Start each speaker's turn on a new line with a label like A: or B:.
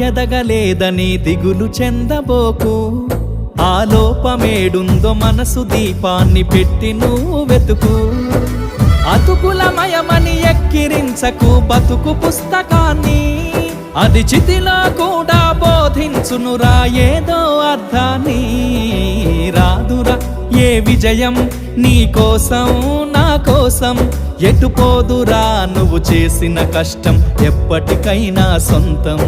A: ఎదగలేదని దిగులు చెందబోకు, ఆ లోపమేడుందో మనసు దీపాన్ని పెట్టి నువ్వు వెతుకు. అతుకులమయమని ఎక్కిరించకు బతుకు పుస్తకాన్ని, అది చితిలో కూడా బోధించునురా ఏదో అర్థాన్ని. రాదురా ఏ విజయం నీ కోసం నా కోసం, ఎటుపోదురా నువ్వు చేసిన కష్టం ఎప్పటికైనా సొంతం.